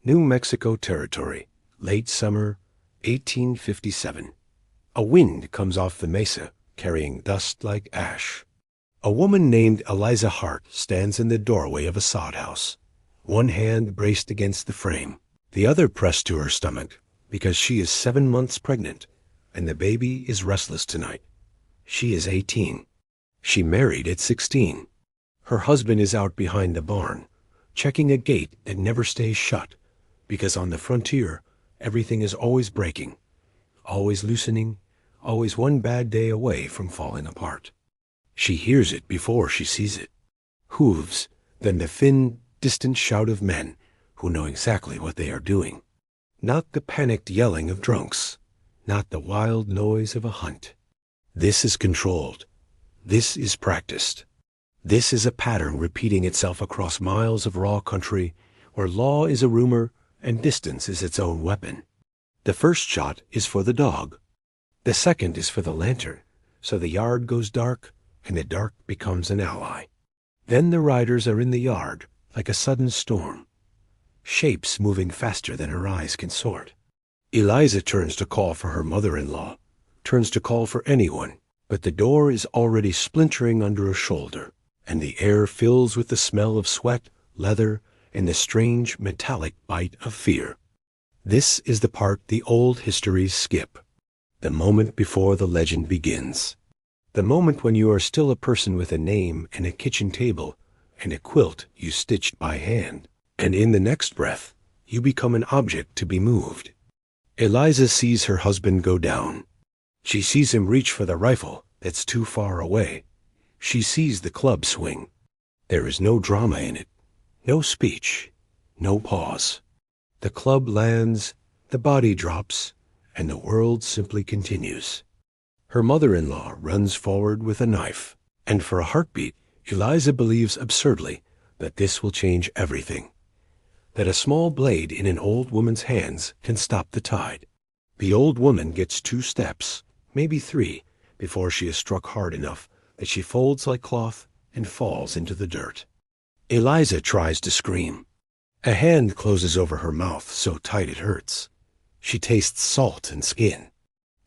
New Mexico Territory, late summer, 1857. A wind comes off the mesa, carrying dust like ash. A woman named Eliza Hart stands in the doorway of a sod house, one hand braced against the frame, the other pressed to her stomach, because she is 7 months pregnant, and the baby is restless tonight. She is 18. She married at 16. Her husband is out behind the barn, checking a gate that never stays shut, because on the frontier, everything is always breaking, always loosening, always one bad day away from falling apart. She hears it before she sees it. Hooves, then the thin, distant shout of men who know exactly what they are doing. Not the panicked yelling of drunks, not the wild noise of a hunt. This is controlled. This is practiced. This is a pattern repeating itself across miles of raw country where law is a rumor and distance is its own weapon. The first shot is for the dog. The second is for the lantern, so the yard goes dark and the dark becomes an ally. Then the riders are in the yard like a sudden storm, shapes moving faster than her eyes can sort. Eliza turns to call for her mother-in-law, turns to call for anyone, but the door is already splintering under her shoulder, and the air fills with the smell of sweat, leather, and the strange metallic bite of fear. This is the part the old histories skip, the moment before the legend begins, the moment when you are still a person with a name and a kitchen table and a quilt you stitched by hand, and in the next breath you become an object to be moved. Eliza sees her husband go down. She sees him reach for the rifle that's too far away. She sees the club swing. There is no drama in it, no speech, no pause. The club lands, the body drops, and the world simply continues. Her mother-in-law runs forward with a knife, and for a heartbeat, Eliza believes absurdly that this will change everything, that a small blade in an old woman's hands can stop the tide. The old woman gets 2 steps, maybe 3, before she is struck hard enough that she folds like cloth and falls into the dirt. Eliza tries to scream. A hand closes over her mouth so tight it hurts. She tastes salt and skin.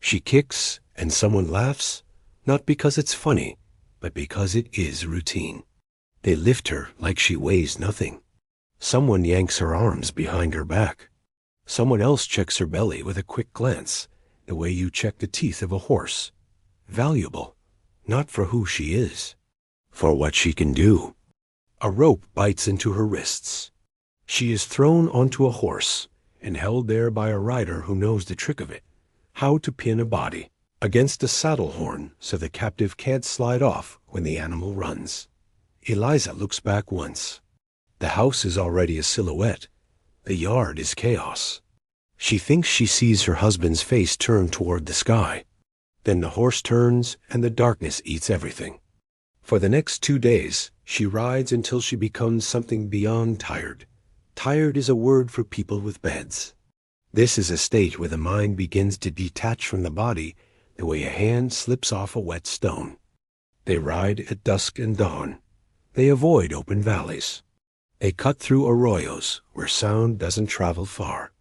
She kicks, and someone laughs, not because it's funny, but because it is routine. They lift her like she weighs nothing. Someone yanks her arms behind her back. Someone else checks her belly with a quick glance, the way you check the teeth of a horse. Valuable, not for who she is, for what she can do. A rope bites into her wrists. She is thrown onto a horse and held there by a rider who knows the trick of it, how to pin a body against a saddle horn so the captive can't slide off when the animal runs. Eliza looks back once. The house is already a silhouette. The yard is chaos. She thinks she sees her husband's face turn toward the sky. Then the horse turns and the darkness eats everything. For the next 2 days, she rides until she becomes something beyond tired. Tired is a word for people with beds. This is a state where the mind begins to detach from the body the way a hand slips off a wet stone. They ride at dusk and dawn. They avoid open valleys. They cut through arroyos where sound doesn't travel far.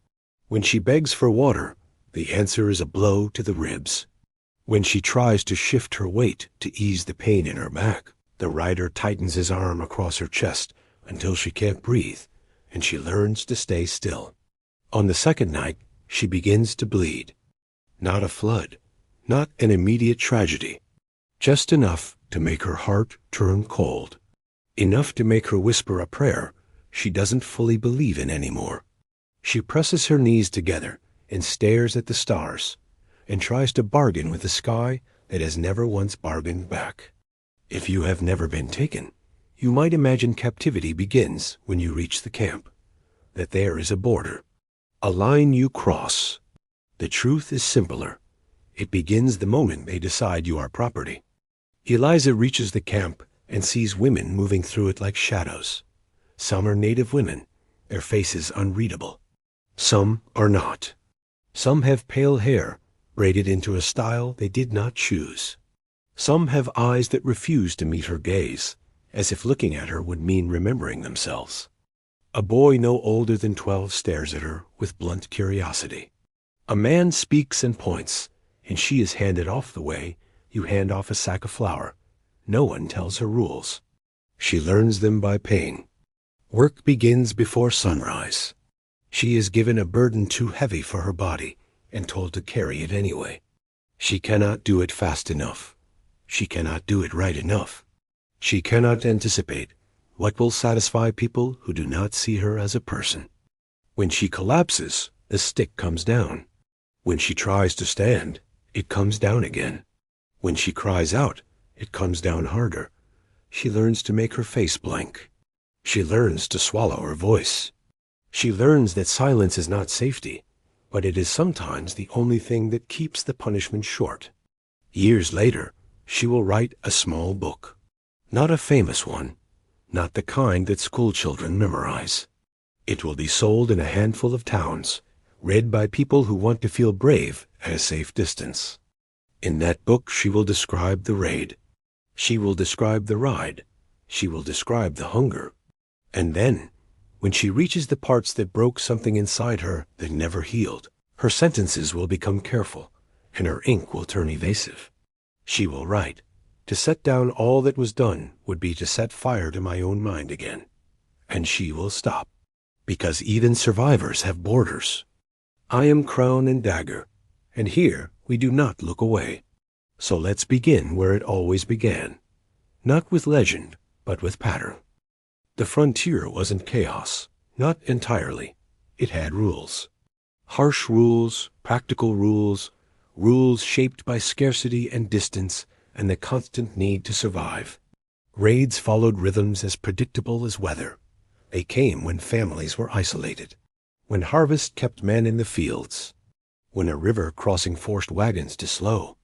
When she begs for water, the answer is a blow to the ribs. When she tries to shift her weight to ease the pain in her back, the rider tightens his arm across her chest until she can't breathe, and she learns to stay still. On the second night, she begins to bleed. Not a flood, not an immediate tragedy, just enough to make her heart turn cold, enough to make her whisper a prayer she doesn't fully believe in anymore. She presses her knees together and stares at the stars, and tries to bargain with the sky that has never once bargained back. If you have never been taken, you might imagine captivity begins when you reach the camp, that there is a border, a line you cross. The truth is simpler. It begins the moment they decide you are property. Eliza reaches the camp and sees women moving through it like shadows. Some are native women, their faces unreadable. Some are not. Some have pale hair, braided into a style they did not choose. Some have eyes that refuse to meet her gaze, as if looking at her would mean remembering themselves. A boy no older than 12 stares at her with blunt curiosity. A man speaks and points, and she is handed off the way you hand off a sack of flour. No one tells her rules. She learns them by pain. Work begins before sunrise. She is given a burden too heavy for her body and told to carry it anyway. She cannot do it fast enough. She cannot do it right enough. She cannot anticipate what will satisfy people who do not see her as a person. When she collapses, the stick comes down. When she tries to stand, it comes down again. When she cries out, it comes down harder. She learns to make her face blank. She learns to swallow her voice. She learns that silence is not safety, but it is sometimes the only thing that keeps the punishment short. Years later, she will write a small book. Not a famous one, not the kind that schoolchildren memorize. It will be sold in a handful of towns, read by people who want to feel brave at a safe distance. In that book she will describe the raid. She will describe the ride. She will describe the hunger. And then, when she reaches the parts that broke something inside her that never healed, her sentences will become careful, and her ink will turn evasive. She will write, "To set down all that was done would be to set fire to my own mind again." And she will stop, because even survivors have borders. I am crown and dagger, and here we do not look away. So let's begin where it always began, not with legend, but with pattern. The frontier wasn't chaos, not entirely. It had rules. Harsh rules, practical rules, rules shaped by scarcity and distance and the constant need to survive. Raids followed rhythms as predictable as weather. They came when families were isolated, when harvest kept men in the fields, when a river crossing forced wagons to slow,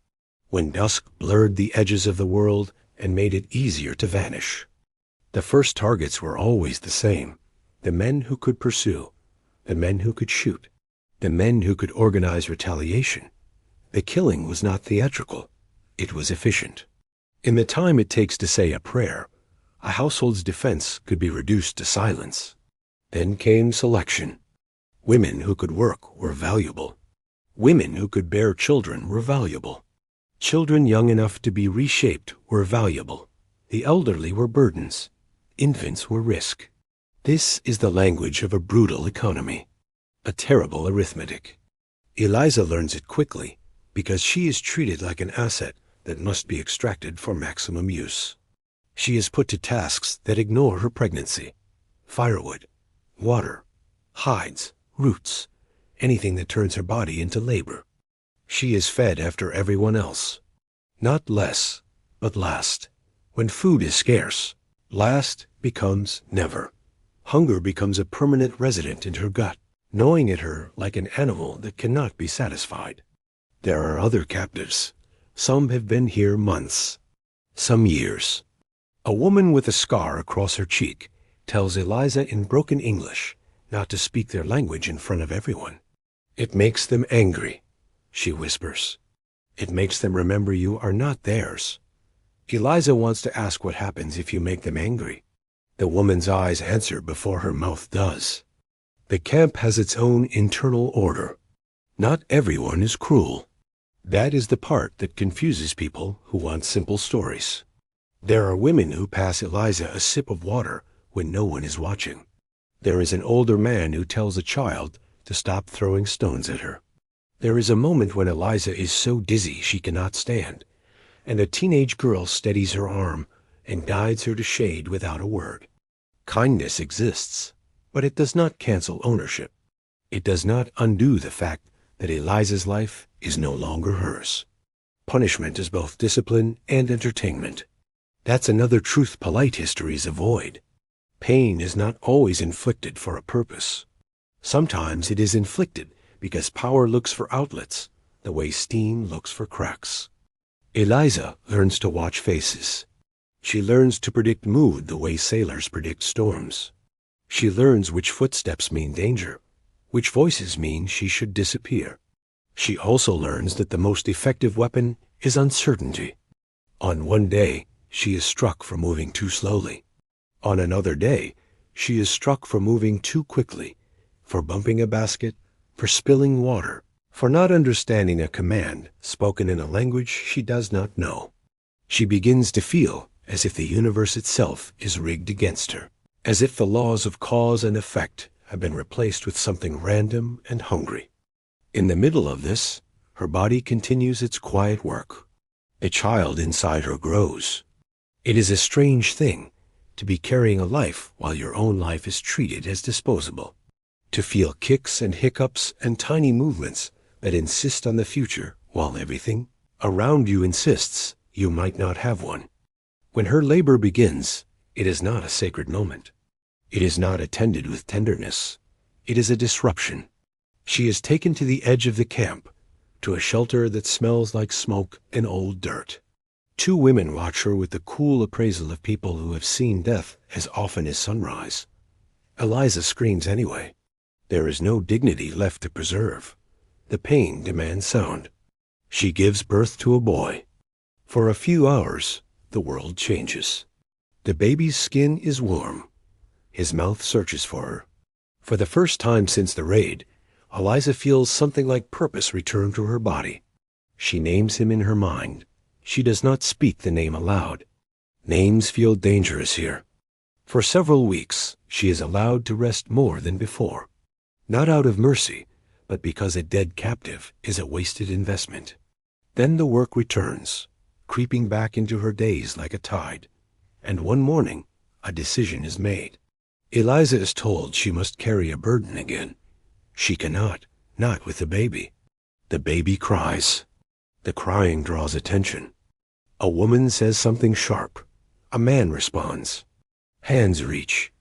when dusk blurred the edges of the world and made it easier to vanish. The first targets were always the same: the men who could pursue, the men who could shoot, the men who could organize retaliation. The killing was not theatrical. It was efficient. In the time it takes to say a prayer, a household's defense could be reduced to silence. Then came selection. Women who could work were valuable. Women who could bear children were valuable. Children young enough to be reshaped were valuable. The elderly were burdens. Infants were risk. This is the language of a brutal economy, a terrible arithmetic. Eliza learns it quickly because she is treated like an asset that must be extracted for maximum use. She is put to tasks that ignore her pregnancy: firewood, water, hides, roots, anything that turns her body into labor. She is fed after everyone else. Not less, but last. When food is scarce, last becomes never. Hunger becomes a permanent resident in her gut, gnawing at her like an animal that cannot be satisfied. There are other captives. Some have been here months, some years. A woman with a scar across her cheek tells Eliza in broken English not to speak their language in front of everyone. "It makes them angry," she whispers. "It makes them remember you are not theirs." Eliza wants to ask what happens if you make them angry. The woman's eyes answer before her mouth does. The camp has its own internal order. Not everyone is cruel. That is the part that confuses people who want simple stories. There are women who pass Eliza a sip of water when no one is watching. There is an older man who tells a child to stop throwing stones at her. There is a moment when Eliza is so dizzy she cannot stand, and a teenage girl steadies her arm and guides her to shade without a word. Kindness exists, but it does not cancel ownership. It does not undo the fact that Eliza's life is no longer hers. Punishment is both discipline and entertainment. That's another truth polite histories avoid. Pain is not always inflicted for a purpose. Sometimes it is inflicted because power looks for outlets, the way steam looks for cracks. Eliza learns to watch faces. She learns to predict mood the way sailors predict storms. She learns which footsteps mean danger, which voices mean she should disappear. She also learns that the most effective weapon is uncertainty. On one day, she is struck for moving too slowly. On another day, She is struck for moving too quickly, for bumping a basket, for spilling water, for not understanding a command spoken in a language she does not know. She begins to feel as if the universe itself is rigged against her, as if the laws of cause and effect have been replaced with something random and hungry. In the middle of this, her body continues its quiet work. A child inside her grows. It is a strange thing to be carrying a life while your own life is treated as disposable, to feel kicks and hiccups and tiny movements that insist on the future while everything around you insists you might not have one. When her labor begins, it is not a sacred moment. It is not attended with tenderness. It is a disruption. She is taken to the edge of the camp, to a shelter that smells like smoke and old dirt. 2 women watch her with the cool appraisal of people who have seen death as often as sunrise. Eliza screams anyway. There is no dignity left to preserve. The pain demands sound. She gives birth to a boy. For a few hours, the world changes. The baby's skin is warm. His mouth searches for her. For the first time since the raid, Eliza feels something like purpose return to her body. She names him in her mind. She does not speak the name aloud. Names feel dangerous here. For several weeks, she is allowed to rest more than before. Not out of mercy, but because a dead captive is a wasted investment. Then the work returns, creeping back into her days like a tide. And one morning, a decision is made. Eliza is told she must carry a burden again. She cannot, not with the baby. The baby cries. The crying draws attention. A woman says something sharp. A man responds. Hands reach.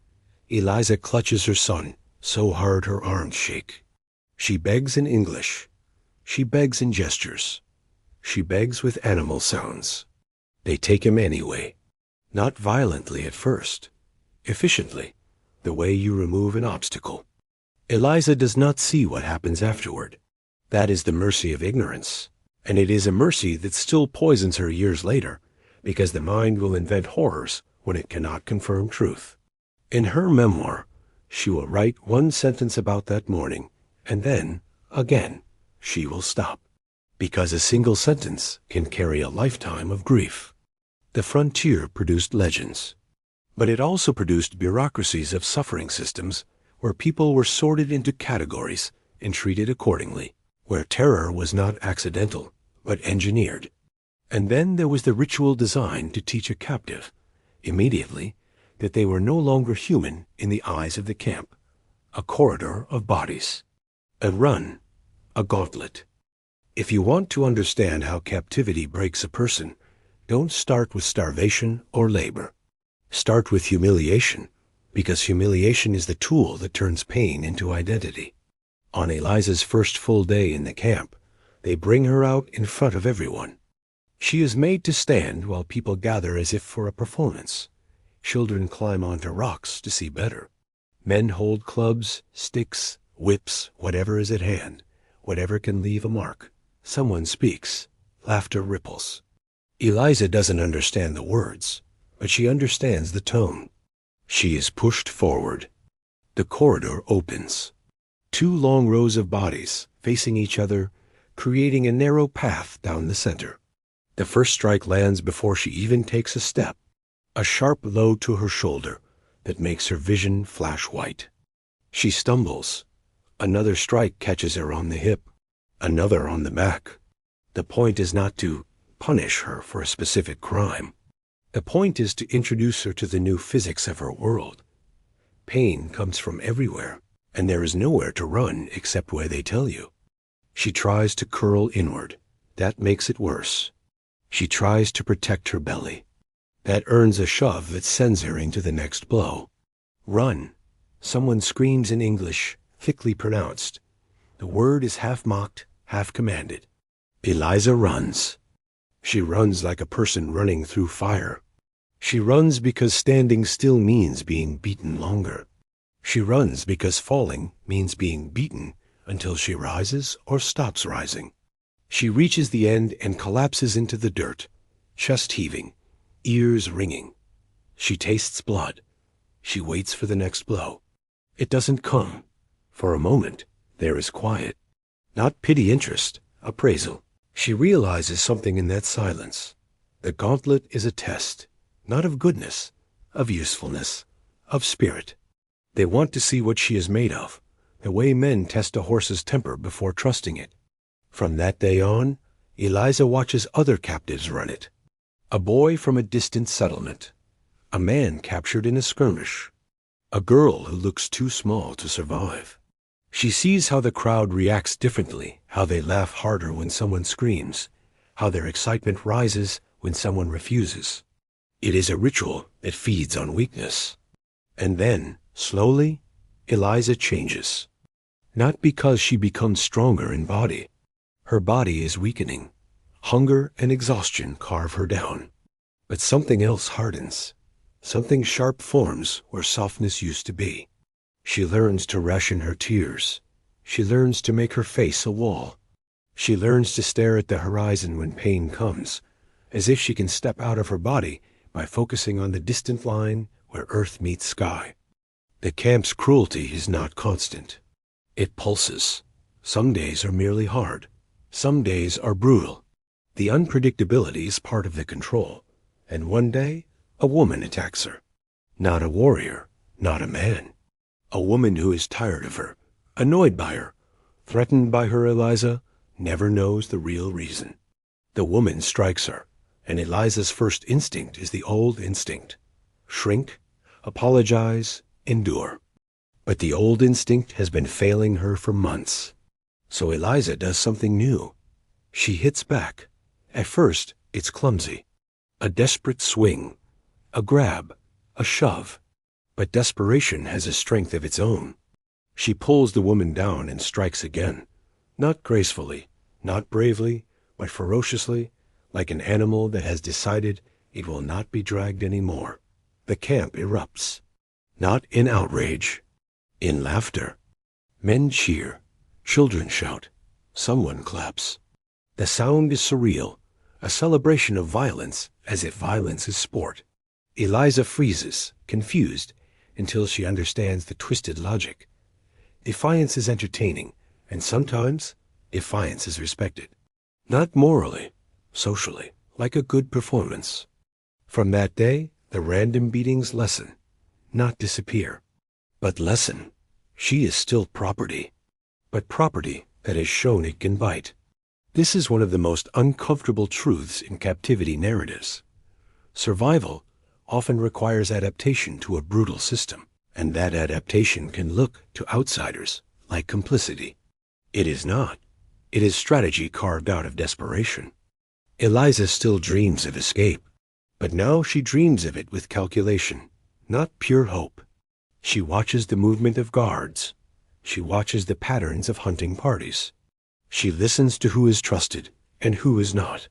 Eliza clutches her son, so hard her arms shake. She begs in English. She begs in gestures. She begs with animal sounds. They take him anyway. Not violently at first. Efficiently, the way you remove an obstacle. Eliza does not see what happens afterward. That is the mercy of ignorance. And it is a mercy that still poisons her years later, because the mind will invent horrors when it cannot confirm truth. In her memoir, she will write one sentence about that morning, and then, again, she will stop. Because a single sentence can carry a lifetime of grief. The frontier produced legends. But it also produced bureaucracies of suffering systems where people were sorted into categories and treated accordingly, where terror was not accidental, but engineered. And then there was the ritual designed to teach a captive, immediately, that they were no longer human in the eyes of the camp, a corridor of bodies, a run, a gauntlet. If you want to understand how captivity breaks a person, don't start with starvation or labor. Start with humiliation, because humiliation is the tool that turns pain into identity. On Eliza's first full day in the camp, they bring her out in front of everyone. She is made to stand while people gather as if for a performance. Children climb onto rocks to see better. Men hold clubs, sticks, whips, whatever is at hand, whatever can leave a mark. Someone speaks. Laughter ripples. Eliza doesn't understand the words, but she understands the tone. She is pushed forward. The corridor opens. 2 long rows of bodies facing each other, creating a narrow path down the center. The first strike lands before she even takes a step, a sharp blow to her shoulder that makes her vision flash white. She stumbles. Another strike catches her on the hip, another on the back. The point is not to punish her for a specific crime. The point is to introduce her to the new physics of her world. Pain comes from everywhere, and there is nowhere to run except where they tell you. She tries to curl inward. That makes it worse. She tries to protect her belly. That earns a shove that sends her into the next blow. Run. Someone screams in English, thickly pronounced. The word is half mocked, half commanded. Eliza runs. She runs like a person running through fire. She runs because standing still means being beaten longer. She runs because falling means being beaten until she rises or stops rising. She reaches the end and collapses into the dirt, chest heaving, ears ringing. She tastes blood. She waits for the next blow. It doesn't come. For a moment, there is quiet. Not pity interest, appraisal. She realizes something in that silence. The gauntlet is a test, not of goodness, of usefulness, of spirit. They want to see what she is made of, the way men test a horse's temper before trusting it. From that day on, Eliza watches other captives run it. A boy from a distant settlement. A man captured in a skirmish. A girl who looks too small to survive. She sees how the crowd reacts differently, how they laugh harder when someone screams, how their excitement rises when someone refuses. It is a ritual that feeds on weakness. And then, slowly, Eliza changes. Not because she becomes stronger in body. Her body is weakening. Hunger and exhaustion carve her down. But something else hardens. Something sharp forms where softness used to be. She learns to ration her tears. She learns to make her face a wall. She learns to stare at the horizon when pain comes, as if she can step out of her body by focusing on the distant line where earth meets sky. The camp's cruelty is not constant. It pulses. Some days are merely hard. Some days are brutal. The unpredictability is part of the control. And one day, a woman attacks her. Not a warrior, not a man. A woman who is tired of her, annoyed by her, threatened by her. Eliza never knows the real reason. The woman strikes her, and Eliza's first instinct is the old instinct. Shrink, apologize, endure. But the old instinct has been failing her for months. So Eliza does something new. She hits back. At first, it's clumsy. A desperate swing. A grab, a shove. But desperation has a strength of its own. She pulls the woman down and strikes again. Not gracefully, not bravely, but ferociously, like an animal that has decided it will not be dragged anymore. The camp erupts. Not in outrage, in laughter. Men cheer, children shout, someone claps. The sound is surreal, a celebration of violence, as if violence is sport. Eliza freezes, confused, until she understands the twisted logic. Defiance is entertaining, and sometimes defiance is respected. Not morally, socially, like a good performance. From that day, the random beatings lessen, not disappear, but lessen. She is still property, but property that has shown it can bite. This is one of the most uncomfortable truths in captivity narratives. Survival often requires adaptation to a brutal system, and that adaptation can look to outsiders like complicity. It is not. It is strategy carved out of desperation. Eliza still dreams of escape, but now she dreams of it with calculation, not pure hope. She watches the movement of guards. She watches the patterns of hunting parties. She listens to who is trusted and who is not.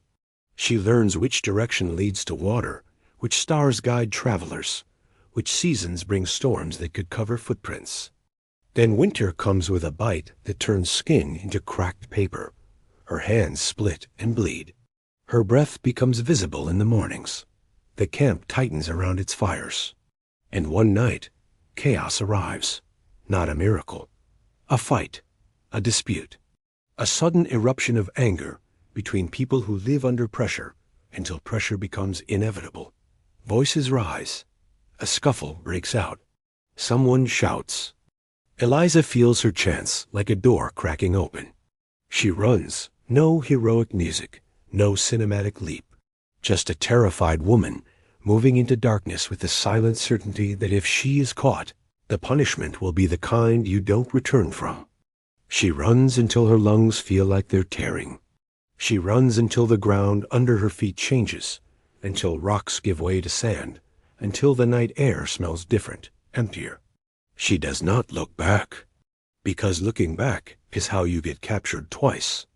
She learns which direction leads to water, which stars guide travelers, which seasons bring storms that could cover footprints. Then winter comes with a bite that turns skin into cracked paper. Her hands split and bleed. Her breath becomes visible in the mornings. The camp tightens around its fires. And one night, chaos arrives. Not a miracle. A fight. A dispute. A sudden eruption of anger between people who live under pressure until pressure becomes inevitable. Voices rise. A scuffle breaks out. Someone shouts. Eliza feels her chance like a door cracking open. She runs. No heroic music. No cinematic leap. Just a terrified woman moving into darkness with the silent certainty that if she is caught, the punishment will be the kind you don't return from. She runs until her lungs feel like they're tearing. She runs until the ground under her feet changes, until rocks give way to sand, until the night air smells different, emptier. She does not look back, because looking back is how you get captured twice.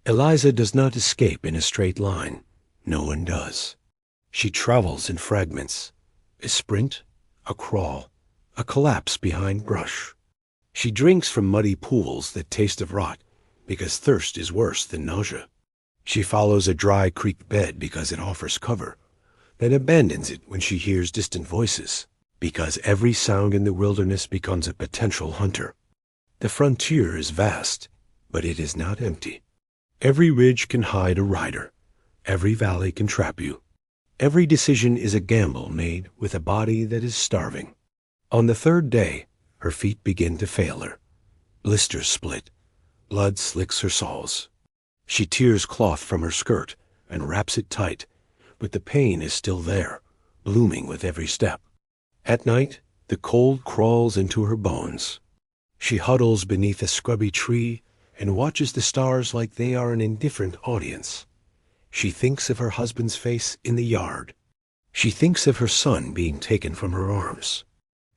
Eliza does not escape in a straight line. No one does. She travels in fragments, a sprint, a crawl, a collapse behind brush. She drinks from muddy pools that taste of rot, because thirst is worse than nausea. She follows a dry creek bed because it offers cover, then abandons it when she hears distant voices. Because every sound in the wilderness becomes a potential hunter. The frontier is vast, but it is not empty. Every ridge can hide a rider. Every valley can trap you. Every decision is a gamble made with a body that is starving. On the third day, her feet begin to fail her. Blisters split. Blood slicks her soles. She tears cloth from her skirt and wraps it tight, but the pain is still there, blooming with every step. At night, the cold crawls into her bones. She huddles beneath a scrubby tree and watches the stars like they are an indifferent audience. She thinks of her husband's face in the yard. She thinks of her son being taken from her arms.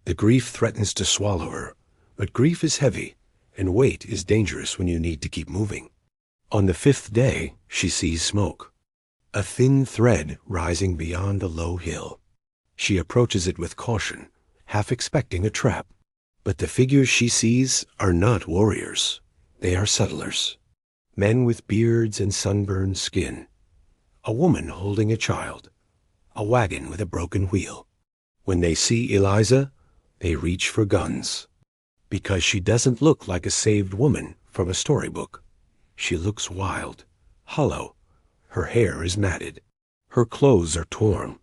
The grief threatens to swallow her, but grief is heavy, and weight is dangerous when you need to keep moving. On the fifth day, she sees smoke, a thin thread rising beyond a low hill. She approaches it with caution, half expecting a trap. But the figures she sees are not warriors. They are settlers. Men with beards and sunburned skin. A woman holding a child. A wagon with a broken wheel. When they see Eliza, they reach for guns. Because she doesn't look like a saved woman from a storybook. She looks wild, hollow. Her hair is matted. Her clothes are torn.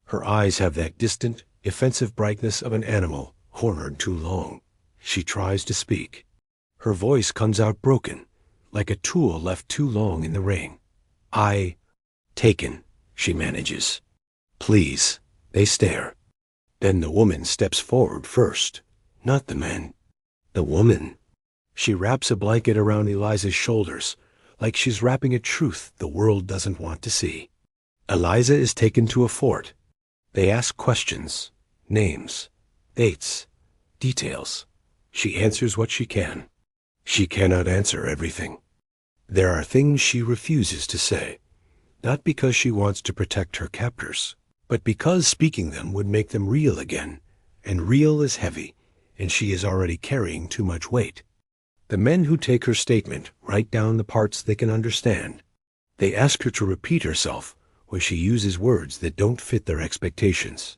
Her eyes have that distant, offensive brightness of an animal cornered too long. She tries to speak. Her voice comes out broken, like a tool left too long in the rain. Taken, she manages. Please, they stare. Then the woman steps forward first, not the man. The woman. She wraps a blanket around Eliza's shoulders, like she's wrapping a truth the world doesn't want to see. Eliza is taken to a fort. They ask questions, names, dates, details. She answers what she can. She cannot answer everything. There are things she refuses to say, not because she wants to protect her captors, but because speaking them would make them real again, and real is heavy, and she is already carrying too much weight. The men who take her statement write down the parts they can understand. They ask her to repeat herself where she uses words that don't fit their expectations.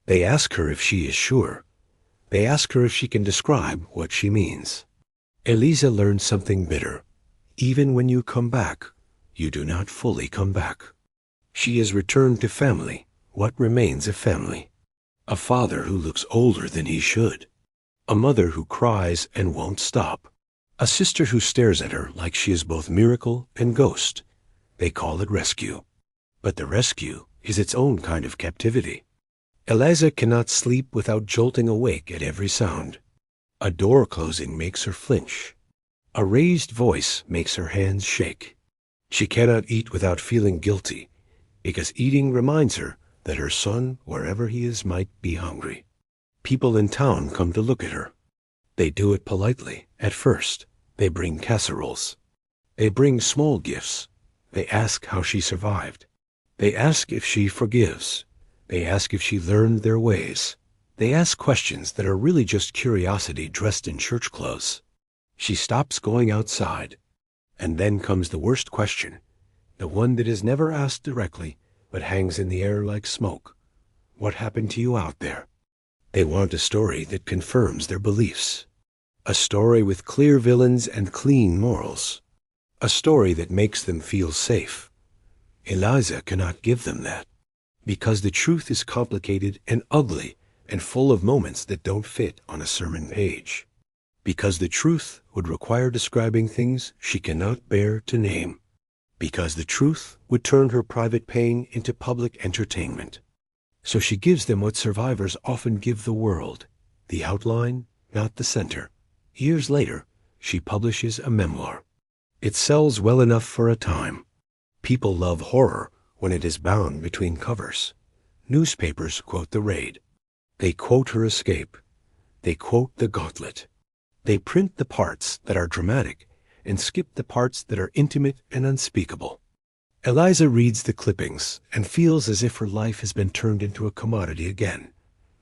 They ask her if she is sure. They ask her if she can describe what she means. Eliza learns something bitter. Even when you come back, you do not fully come back. She is returned to family, what remains of family. A father who looks older than he should. A mother who cries and won't stop. A sister who stares at her like she is both miracle and ghost. They call it rescue. But the rescue is its own kind of captivity. Eliza cannot sleep without jolting awake at every sound. A door closing makes her flinch. A raised voice makes her hands shake. She cannot eat without feeling guilty, because eating reminds her that her son, wherever he is, might be hungry. People in town come to look at her. They do it politely, at first. They bring casseroles. They bring small gifts. They ask how she survived. They ask if she forgives. They ask if she learned their ways. They ask questions that are really just curiosity dressed in church clothes. She stops going outside. And then comes the worst question, the one that is never asked directly, but hangs in the air like smoke. What happened to you out there? They want a story that confirms their beliefs. A story with clear villains and clean morals. A story that makes them feel safe. Eliza cannot give them that, because the truth is complicated and ugly and full of moments that don't fit on a sermon page. Because the truth would require describing things she cannot bear to name. Because the truth would turn her private pain into public entertainment. So she gives them what survivors often give the world, the outline, not the center. Years later, she publishes a memoir. It sells well enough for a time. People love horror when it is bound between covers. Newspapers quote the raid. They quote her escape. They quote the gauntlet. They print the parts that are dramatic and skip the parts that are intimate and unspeakable. Eliza reads the clippings and feels as if her life has been turned into a commodity again.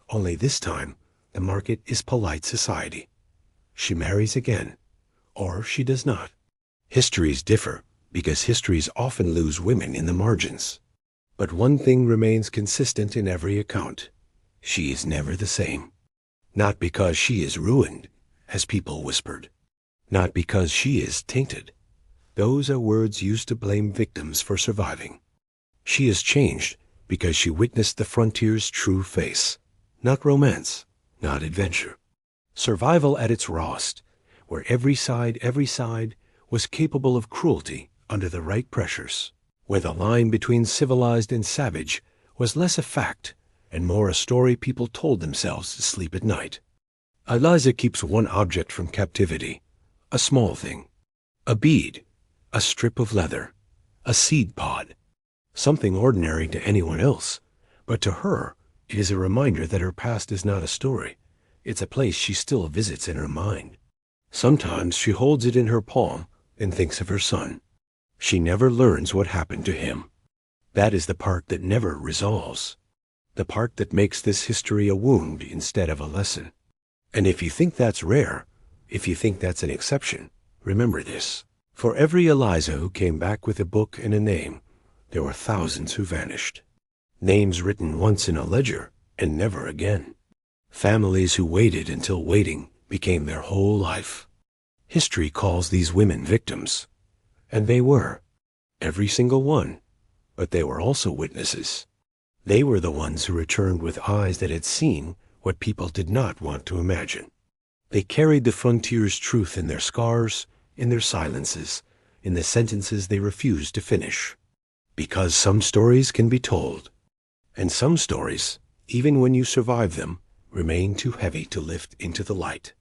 Only this time, the market is polite society. She marries again, or she does not. Histories differ because histories often lose women in the margins. But one thing remains consistent in every account. She is never the same. Not because she is ruined, as people whispered. Not because she is tainted. Those are words used to blame victims for surviving. She is changed because she witnessed the frontier's true face. Not romance, not adventure. Survival at its rawest, where every side was capable of cruelty under the right pressures. Where the line between civilized and savage was less a fact and more a story people told themselves to sleep at night. Eliza keeps one object from captivity, a small thing, a bead, a strip of leather, a seed pod, something ordinary to anyone else, but to her it is a reminder that her past is not a story. It's a place she still visits in her mind. Sometimes she holds it in her palm and thinks of her son. She never learns what happened to him. That is the part that never resolves. The part that makes this history a wound instead of a lesson. And if you think that's rare, if you think that's an exception, remember this. For every Eliza who came back with a book and a name, there were thousands who vanished. Names written once in a ledger and never again. Families who waited until waiting became their whole life. History calls these women victims. And they were. Every single one. But they were also witnesses. They were the ones who returned with eyes that had seen what people did not want to imagine. They carried the frontier's truth in their scars, in their silences, in the sentences they refused to finish. Because some stories can be told, and some stories, even when you survive them, remain too heavy to lift into the light.